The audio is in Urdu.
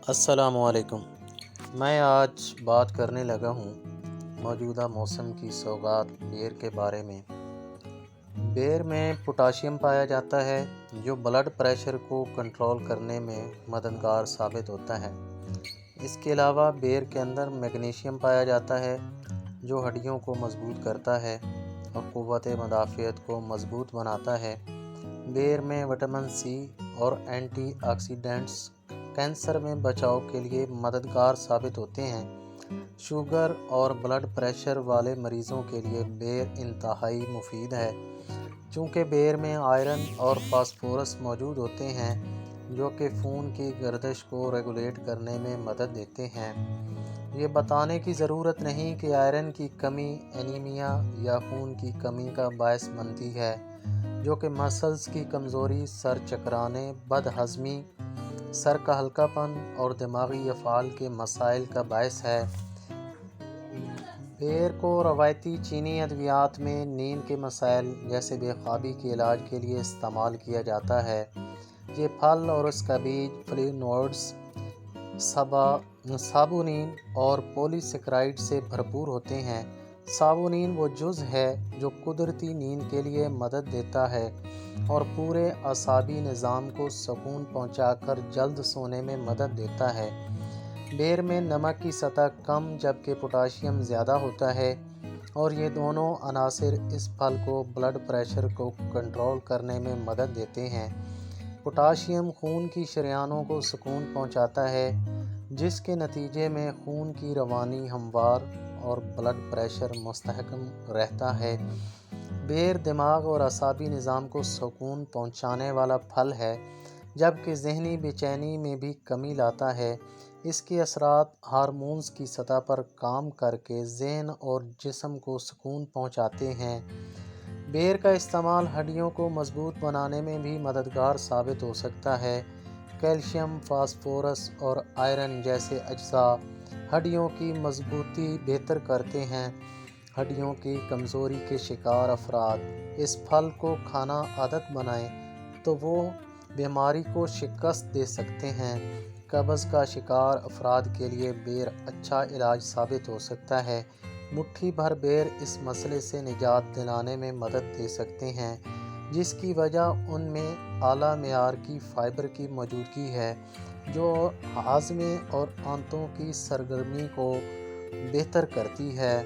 السلام علیکم۔ میں آج بات کرنے لگا ہوں موجودہ موسم کی سوغات بیر کے بارے میں۔ بیر میں پوٹاشیم پایا جاتا ہے جو بلڈ پریشر کو کنٹرول کرنے میں مددگار ثابت ہوتا ہے۔ اس کے علاوہ بیر کے اندر میگنیشیم پایا جاتا ہے جو ہڈیوں کو مضبوط کرتا ہے اور قوت مدافعت کو مضبوط بناتا ہے۔ بیر میں وٹامن سی اور اینٹی آکسیڈنٹس کینسر میں بچاؤ کے لیے مددگار ثابت ہوتے ہیں۔ شوگر اور بلڈ پریشر والے مریضوں کے لیے بیر انتہائی مفید ہے چونکہ بیر میں آئرن اور فاسفورس موجود ہوتے ہیں جو کہ خون کی گردش کو ریگولیٹ کرنے میں مدد دیتے ہیں۔ یہ بتانے کی ضرورت نہیں کہ آئرن کی کمی انیمیا یا خون کی کمی کا باعث بنتی ہے جو کہ مسلز کی کمزوری، سر چکرانے، بد ہضمی، سر کا ہلکا پن اور دماغی افعال کے مسائل کا باعث ہے۔ بیر کو روایتی چینی ادویات میں نیند کے مسائل جیسے بے خوابی کے علاج کے لیے استعمال کیا جاتا ہے۔ یہ پھل اور اس کا بیج فلیونوئڈز، سابونین اور پولی سیکرائڈ سے بھرپور ہوتے ہیں۔ سابونین وہ جز ہے جو قدرتی نیند کے لیے مدد دیتا ہے اور پورے اعصابی نظام کو سکون پہنچا کر جلد سونے میں مدد دیتا ہے۔ بیر میں نمک کی سطح کم جبکہ پوٹاشیم زیادہ ہوتا ہے اور یہ دونوں عناصر اس پھل کو بلڈ پریشر کو کنٹرول کرنے میں مدد دیتے ہیں۔ پوٹاشیم خون کی شریانوں کو سکون پہنچاتا ہے جس کے نتیجے میں خون کی روانی ہموار اور بلڈ پریشر مستحکم رہتا ہے۔ بیر دماغ اور اعصابی نظام کو سکون پہنچانے والا پھل ہے جبکہ ذہنی بے چینی میں بھی کمی لاتا ہے۔ اس کے اثرات ہارمونز کی سطح پر کام کر کے ذہن اور جسم کو سکون پہنچاتے ہیں۔ بیر کا استعمال ہڈیوں کو مضبوط بنانے میں بھی مددگار ثابت ہو سکتا ہے۔ کیلشیم، فاسفورس اور آئرن جیسے اجزاء ہڈیوں کی مضبوطی بہتر کرتے ہیں۔ ہڈیوں کی کمزوری کے شکار افراد اس پھل کو کھانا عادت بنائیں تو وہ بیماری کو شکست دے سکتے ہیں۔ قبض کا شکار افراد کے لیے بیر اچھا علاج ثابت ہو سکتا ہے۔ مٹھی بھر بیر اس مسئلے سے نجات دلانے میں مدد دے سکتے ہیں جس کی وجہ ان میں اعلیٰ معیار کی فائبر کی موجودگی ہے جو ہاضمے اور آنتوں کی سرگرمی کو بہتر کرتی ہے۔